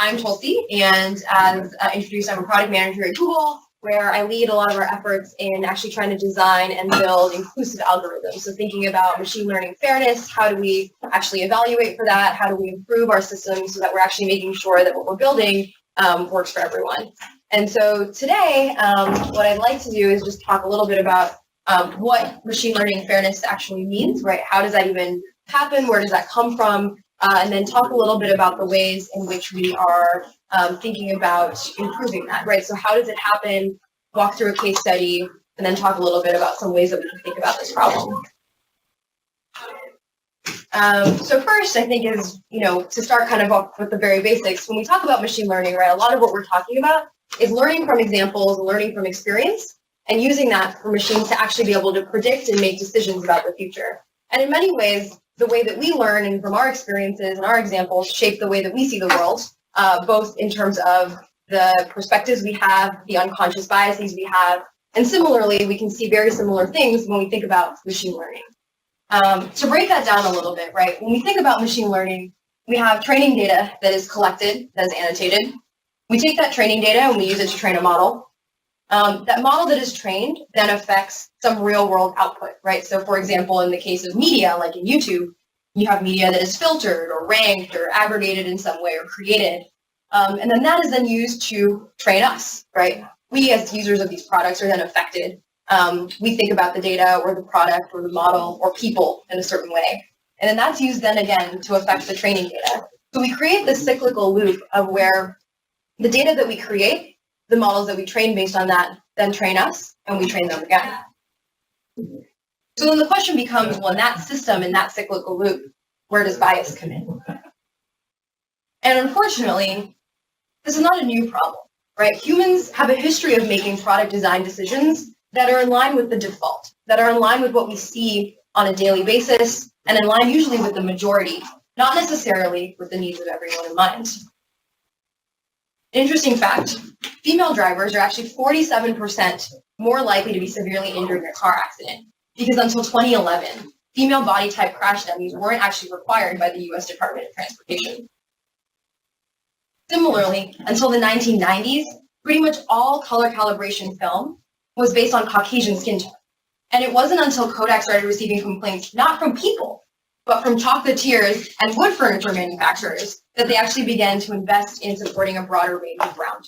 I'm Tulsee, and as introduced, I'm a product manager at Google, where I lead a lot of our efforts in actually trying to design and build inclusive algorithms. So thinking about machine learning fairness, how do we actually evaluate for that? How do we improve our systems so that we're actually making sure that what we're building works for everyone? And so today, what I'd like to do is just talk a little bit about what machine learning fairness actually means, right? How does that even happen? Where does that come from? And then talk a little bit about the ways in which we are thinking about improving that, right? So how does it happen? Walk through a case study, and then talk a little bit about some ways that we can think about this problem. So first, I think is, to start kind of off with the very basics, when we talk about machine learning, right, a lot of what we're talking about is learning from examples, learning from experience, and using that for machines to actually be able to predict and make decisions about the future. And in many ways, the way that we learn and from our experiences and our examples shape the way that we see the world, both in terms of the perspectives we have, the unconscious biases we have, and similarly, we can see very similar things when we think about machine learning. To break that down a little bit, right, when we think about machine learning, we have training data that is collected, that is annotated. We take that training data and we use it to train a model. That model that is trained then affects some real world output, right? So for example, in the case of media, like in YouTube, you have media that is filtered or ranked or aggregated in some way or created. And then that is then used to train us, right? We as users of these products are then affected. We think about the data or the product or the model or people in a certain way. And then that's used then again to affect the training data. So we create this cyclical loop of where the data that we create, the models that we train based on that, then train us, and we train them again. So then the question becomes, well, in that system, in that cyclical loop, where does bias come in? And unfortunately, this is not a new problem, right? Humans have a history of making product design decisions that are in line with the default, that are in line with what we see on a daily basis, and in line usually with the majority, not necessarily with the needs of everyone in mind. Interesting fact, female drivers are actually 47% more likely to be severely injured in a car accident, because until 2011, female body type crash dummies weren't actually required by the US Department of Transportation. Similarly, until the 1990s, pretty much all color calibration film was based on Caucasian skin tone. And it wasn't until Kodak started receiving complaints, not from people, but from chocolatiers and wood furniture manufacturers, that they actually began to invest in supporting a broader range of brown.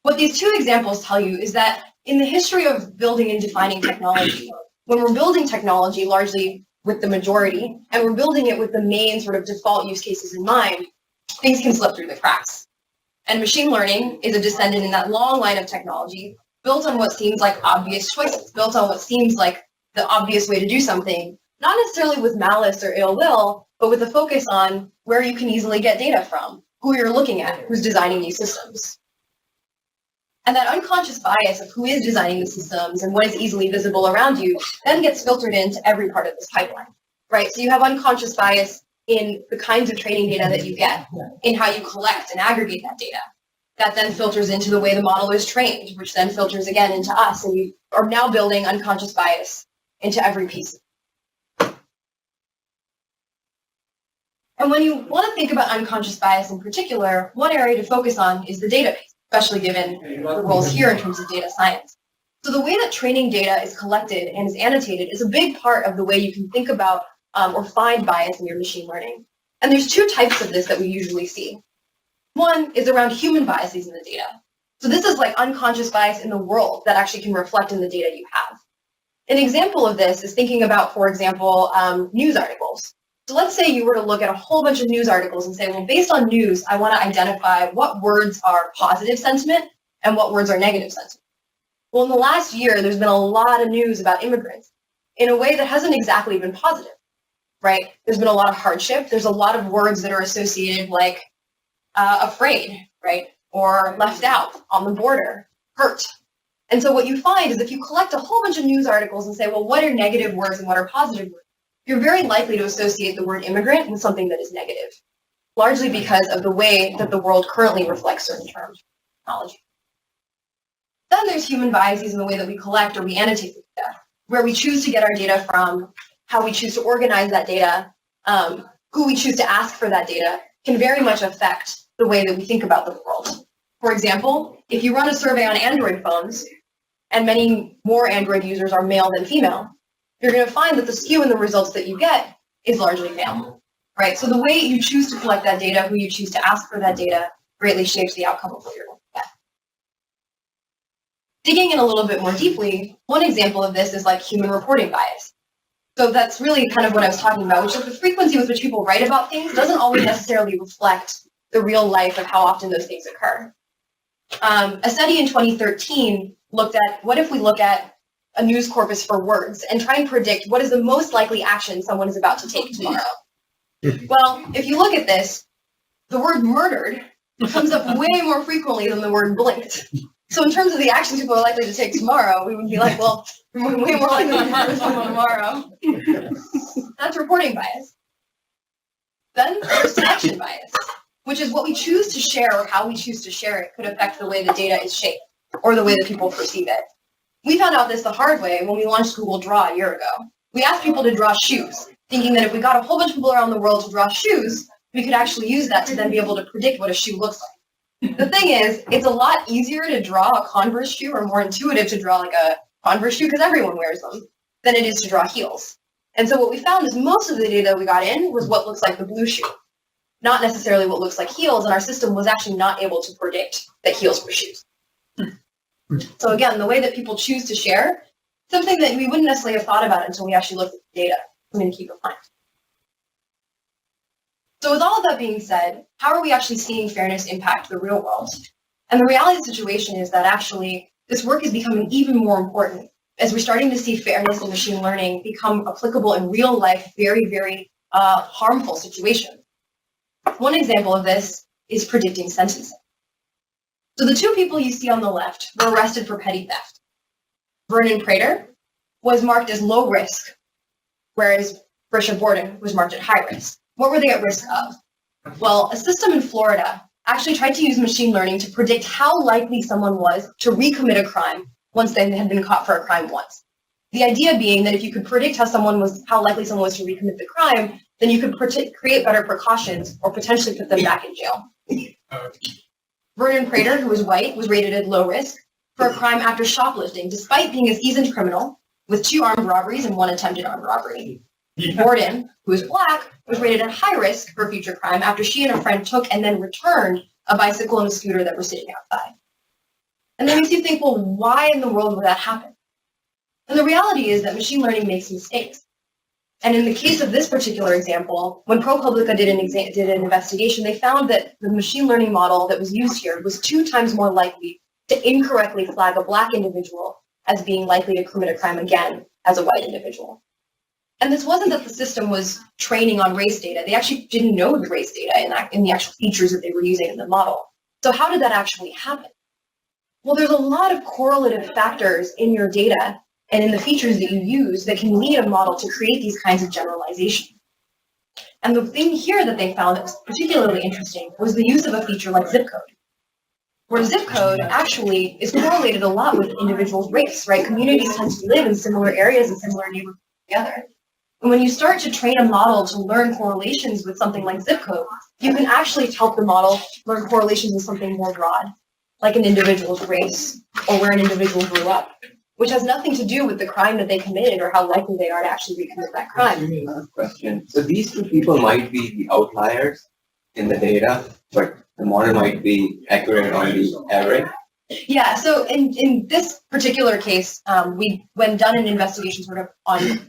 What these two examples tell you is that in the history of building and defining technology, when we're building technology largely with the majority, and we're building it with the main sort of default use cases in mind, things can slip through the cracks. And machine learning is a descendant in that long line of technology built on what seems like obvious choices, built on what seems like the obvious way to do something, not necessarily with malice or ill will, but with a focus on where you can easily get data from, who you're looking at, who's designing these systems. And that unconscious bias of who is designing the systems and what is easily visible around you then gets filtered into every part of this pipeline, right? So you have unconscious bias in the kinds of training data that you get, in how you collect and aggregate that data. That then filters into the way the model is trained, which then filters again into us, and you are now building unconscious bias into every piece. And when you want to think about unconscious bias in particular, one area to focus on is the database, especially given the roles here in terms of data science. So the way that training data is collected and is annotated is a big part of the way you can think about or find bias in your machine learning. And there's two types of this that we usually see. One is around human biases in the data. So this is like unconscious bias in the world that actually can reflect in the data you have. An example of this is thinking about, for example, news articles. So let's say you were to look at a whole bunch of news articles and say, well, based on news, I want to identify what words are positive sentiment and what words are negative sentiment. Well, in the last year, there's been a lot of news about immigrants in a way that hasn't exactly been positive, right? There's been a lot of hardship. There's a lot of words that are associated like afraid, right? Or left out, on the border, hurt. And so what you find is if you collect a whole bunch of news articles and say, well, what are negative words and what are positive words? You're very likely to associate the word immigrant with something that is negative, largely because of the way that the world currently reflects certain terms of technology. Then there's human biases in the way that we collect or we annotate the data, where we choose to get our data from, how we choose to organize that data, who we choose to ask for that data, can very much affect the way that we think about the world. For example, if you run a survey on Android phones, and many more Android users are male than female, you're going to find that the skew in the results that you get is largely male, right? So the way you choose to collect that data, who you choose to ask for that data, greatly shapes the outcome of what you're going to get. Digging in a little bit more deeply, one example of this is like human reporting bias. So that's really kind of what I was talking about, which is the frequency with which people write about things doesn't always necessarily reflect the real life of how often those things occur. A study in 2013 looked at what if we look at a news corpus for words and try and predict what is the most likely action someone is about to take tomorrow. Well, if you look at this, the word murdered comes up way more frequently than the word blinked. So in terms of the actions people are likely to take tomorrow, we would be like, well, we're way more likely to murder someone tomorrow. That's reporting bias. Then there's action bias, which is what we choose to share or how we choose to share it could affect the way the data is shaped or the way that people perceive it. We found out this the hard way when we launched Google Draw a year ago. We asked people to draw shoes, thinking that if we got a whole bunch of people around the world to draw shoes, we could actually use that to then be able to predict what a shoe looks like. The thing is, it's a lot easier to draw a Converse shoe or more intuitive to draw like a Converse shoe because everyone wears them than it is to draw heels. And so what we found is most of the data we got in was what looks like the blue shoe, not necessarily what looks like heels, and our system was actually not able to predict that heels were shoes. So again, the way that people choose to share, something that we wouldn't necessarily have thought about until we actually looked at the data. I'm going to keep in mind. So with all of that being said, how are we actually seeing fairness impact the real world? And the reality of the situation is that actually this work is becoming even more important as we're starting to see fairness in machine learning become applicable in real life, very, very harmful situations. One example of this is predicting sentencing. So the two people you see on the left were arrested for petty theft. Vernon Prater was marked as low risk, whereas Brisha Borden was marked at high risk. What were they at risk of? Well, a system in Florida actually tried to use machine learning to predict how likely someone was to recommit a crime once they had been caught for a crime once. The idea being that if you could predict how likely someone was to recommit the crime, then you could create better precautions or potentially put them back in jail. Vernon Prater, who was white, was rated at low risk for a crime after shoplifting, despite being a seasoned criminal with 2 armed robberies and 1 attempted armed robbery. Borden, who was black, was rated at high risk for future crime after she and a friend took and then returned a bicycle and a scooter that were sitting outside. And then makes you think, well, why in the world would that happen? And the reality is that machine learning makes mistakes. And in the case of this particular example, when ProPublica did an investigation, they found that the machine learning model that was used here was 2 times more likely to incorrectly flag a black individual as being likely to commit a crime again as a white individual. And this wasn't that the system was training on race data. They actually didn't know the race data in the actual features that they were using in the model. So how did that actually happen? Well, there's a lot of correlative factors in your data and in the features that you use that can lead a model to create these kinds of generalizations. And the thing here that they found that was particularly interesting was the use of a feature like zip code, where zip code actually is correlated a lot with individuals' race, right? Communities tend to live in similar areas and similar neighborhoods together. And when you start to train a model to learn correlations with something like zip code, you can actually help the model learn correlations with something more broad, like an individual's race or where an individual grew up, which has nothing to do with the crime that they committed or how likely they are to actually recommit that crime. Question. So these 2 people might be the outliers in the data, but the model might be accurate on the average. Yeah, so in this particular case, when done an investigation sort of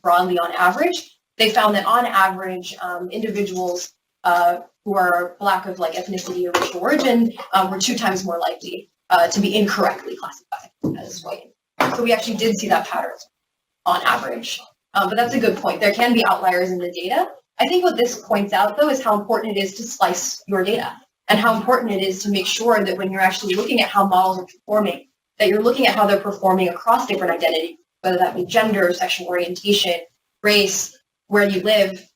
broadly on average, they found that on average, individuals who are black of like ethnicity or racial origin were 2 times more likely to be incorrectly classified as white. So we actually did see that pattern on average. But that's a good point. There can be outliers in the data. I think what this points out, though, is how important it is to slice your data and how important it is to make sure that when you're actually looking at how models are performing, that you're looking at how they're performing across different identities, whether that be gender, sexual orientation, race, where you live.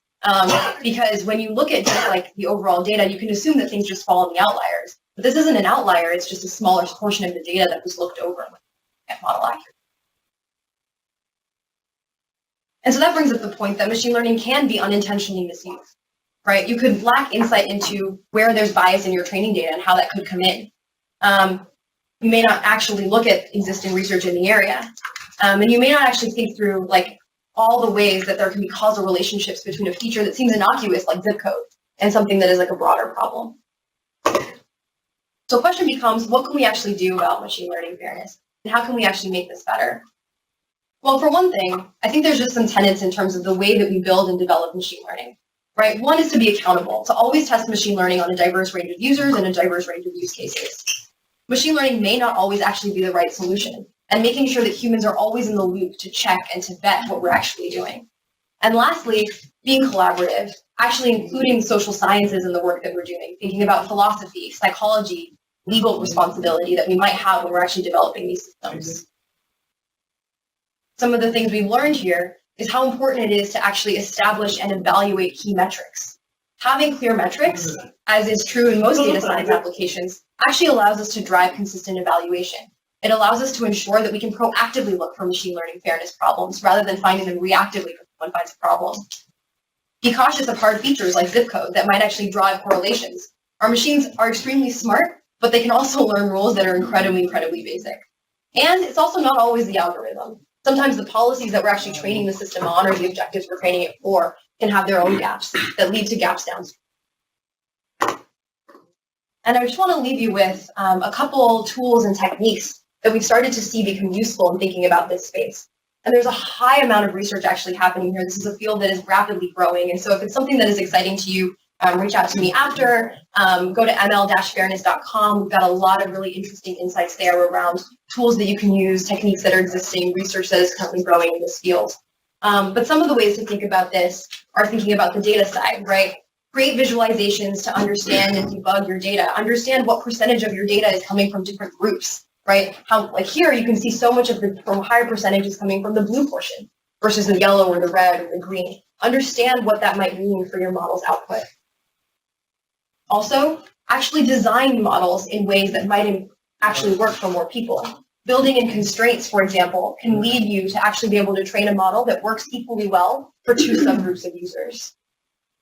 Because when you look at just like the overall data, you can assume that things just fall in the outliers. But this isn't an outlier. It's just a smaller portion of the data that was looked over at model accuracy. And so that brings up the point that machine learning can be unintentionally misused. right? You could lack insight into where there's bias in your training data and how that could come in. You may not actually look at existing research in the area. And you may not actually think through like all the ways that there can be causal relationships between a feature that seems innocuous like zip code and something that is like a broader problem. So the question becomes, what can we actually do about machine learning fairness? And how can we actually make this better? Well, for one thing, I think there's just some tenets in terms of the way that we build and develop machine learning, right? One is to be accountable, to always test machine learning on a diverse range of users and a diverse range of use cases. Machine learning may not always actually be the right solution, and making sure that humans are always in the loop to check and to vet what we're actually doing. And lastly, being collaborative, actually including social sciences in the work that we're doing, thinking about philosophy, psychology, legal responsibility that we might have when we're actually developing these systems. Some of the things we've learned here is how important it is to actually establish and evaluate key metrics. Having clear metrics, as is true in most data science applications, actually allows us to drive consistent evaluation. It allows us to ensure that we can proactively look for machine learning fairness problems rather than finding them reactively when someone finds a problem. Be cautious of hard features like zip code that might actually drive correlations. Our machines are extremely smart, but they can also learn rules that are incredibly basic. And it's also not always the algorithm. Sometimes the policies that we're actually training the system on or the objectives we're training it for can have their own gaps that lead to gaps downstream. And I just want to leave you with a couple tools and techniques that we've started to see become useful in thinking about this space. And there's a high amount of research actually happening here. This is a field that is rapidly growing. And so if it's something that is exciting to you, reach out to me after, go to ml-fairness.com. We've got a lot of really interesting insights there around tools that you can use, techniques that are existing, research that is currently growing in this field. But some of the ways to think about this are thinking about the data side, right? Create visualizations to understand and debug your data. Understand what percentage of your data is coming from different groups, right? How, like here, you can see so much of the from higher percentages coming from the blue portion versus the yellow or the red or the green. Understand what that might mean for your model's output. Also, actually design models in ways that might actually work for more people. Building in constraints, for example, can lead you to actually be able to train a model that works equally well for two subgroups of users.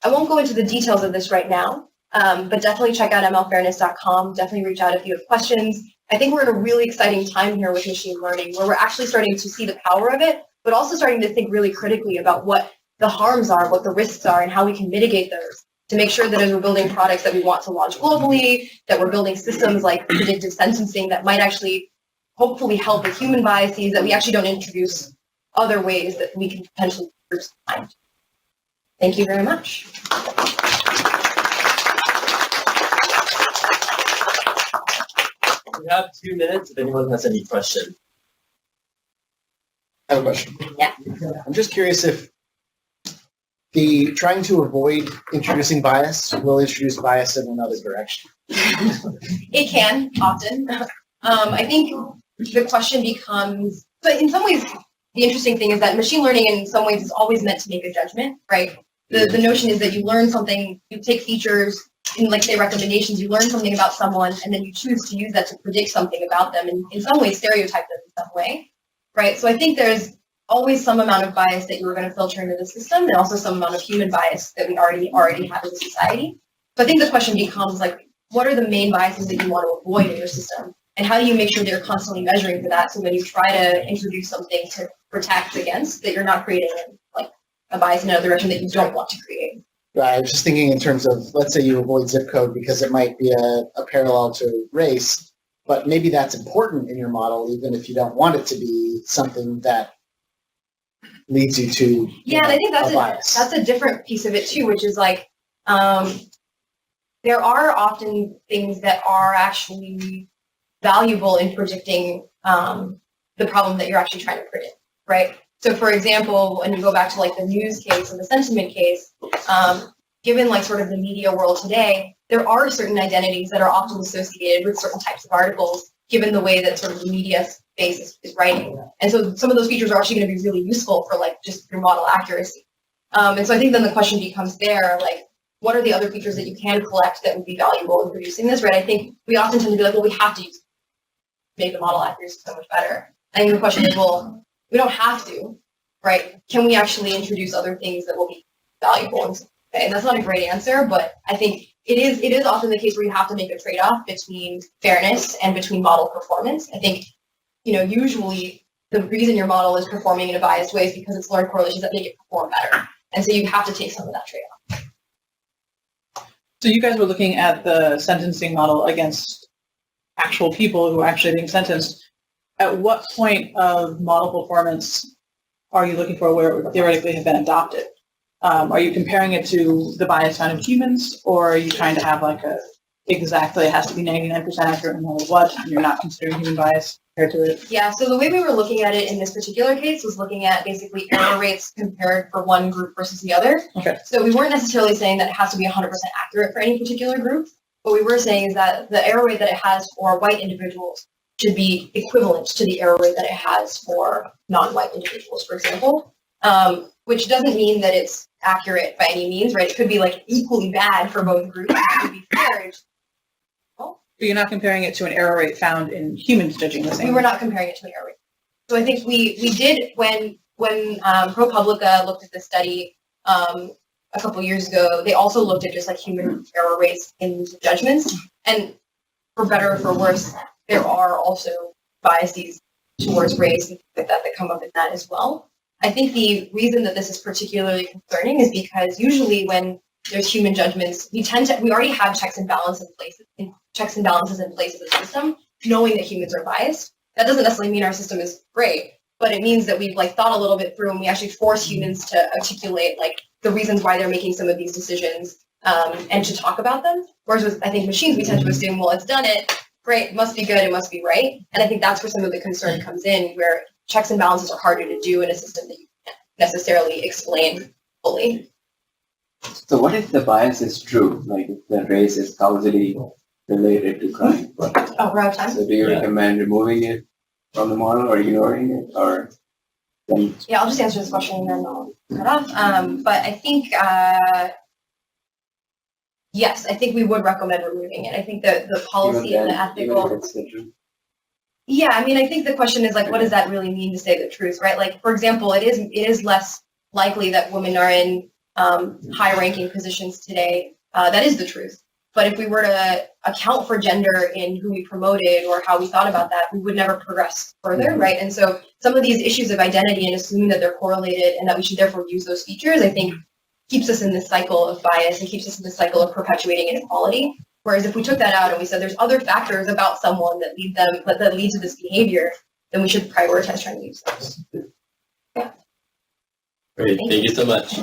I won't go into the details of this right now, but definitely check out mlfairness.com. Definitely reach out if you have questions. I think we're in a really exciting time here with machine learning, where we're actually starting to see the power of it, but also starting to think really critically about what the harms are, what the risks are, and how we can mitigate those to make sure that as we're building products that we want to launch globally, that we're building systems like predictive sentencing that might actually hopefully help with human biases, that we actually don't introduce other ways that we can potentially reduce time. Thank you very much. We have 2 minutes if anyone has any questions. I have a question. Yeah. I'm just curious if the trying to avoid introducing bias will introduce bias in another direction. It can, often. I think the question becomes, but in some ways, the interesting thing is that machine learning in some ways is always meant to make a judgment, right? The notion is that you learn something, you take features, in like say recommendations, you learn something about someone, and then you choose to use that to predict something about them, and in some ways stereotype them in some way, right? So I think there's always some amount of bias that you're going to filter into the system, and also some amount of human bias that we already have in society. So I think the question becomes like, what are the main biases that you want to avoid in your system? And how do you make sure that you're constantly measuring for that, so when you try to introduce something to protect against, that you're not creating like a bias in another direction that you don't want to create? Right. I was just thinking in terms of, let's say you avoid zip code because it might be a parallel to race, but maybe that's important in your model, even if you don't want it to be something that leads you to and I think that's a different piece of it too, which is like there are often things that are actually valuable in predicting the problem that you're actually trying to predict, right? So for example, when you go back to like the news case and the sentiment case, given like sort of the media world today, there are certain identities that are often associated with certain types of articles, given the way that sort of the media space is writing. And so some of those features are actually going to be really useful for like just your model accuracy. And so I think then the question becomes there, like, what are the other features that you can collect that would be valuable in producing this, right? I think we often tend to be like, well, we have to use make the model accuracy so much better. I think the question is, well, we don't have to, right? Can we actually introduce other things that will be valuable Okay, and that's not a great answer, but I think it is often the case where you have to make a trade-off between fairness and between model performance. I think, usually the reason your model is performing in a biased way is because it's learned correlations that make it perform better. And so you have to take some of that trade-off. So you guys were looking at the sentencing model against actual people who are actually being sentenced. At what point of model performance are you looking for where it would theoretically have been adopted? Are you comparing it to the bias found in humans, or are you trying to have like exactly it has to be 99% accurate no matter what, and you're not considering human bias compared to it? Yeah, so the way we were looking at it in this particular case was looking at basically error rates compared for one group versus the other. Okay. So we weren't necessarily saying that it has to be 100% accurate for any particular group. What we were saying is that the error rate that it has for white individuals should be equivalent to the error rate that it has for non-white individuals, for example, which doesn't mean that it's accurate by any means, right? It could be like equally bad for both groups. It could be fair. But you're not comparing it to an error rate found in humans judging the same. We were not comparing it to an error rate. So I think we did when ProPublica looked at this study a couple years ago, they also looked at just like human error rates in judgments. And for better or for worse, there are also biases towards race and things like that come up in that as well. I think the reason that this is particularly concerning is because usually when there's human judgments, we already have checks and balances in place in the system, knowing that humans are biased. That doesn't necessarily mean our system is great, but it means that we've like thought a little bit through and we actually force humans to articulate like the reasons why they're making some of these decisions and to talk about them. Whereas with, I think, machines, we tend to assume, well, it's done it, great, it must be good, it must be right. And I think that's where some of the concern comes in, where checks and balances are harder to do in a system that you can't necessarily explain fully. So what if the bias is true? Like if the race is causally related to crime? Oh, we're out of time? So do you recommend removing it from the model or ignoring it, or then? Yeah, I'll just answer this question and then I'll cut off. But I think, yes, I think we would recommend removing it. I think that the policy and the ethical. Yeah, I mean, I think the question is like, what does that really mean to say the truth, right? Like, for example, it is less likely that women are in high-ranking positions today. That is the truth. But if we were to account for gender in who we promoted or how we thought about that, we would never progress further, right? And so some of these issues of identity and assuming that they're correlated and that we should therefore use those features, I think keeps us in this cycle of bias and keeps us in this cycle of perpetuating inequality. Whereas if we took that out and we said there's other factors about someone that lead to this behavior, then we should prioritize trying to use those. Yeah. Great, thank you so much.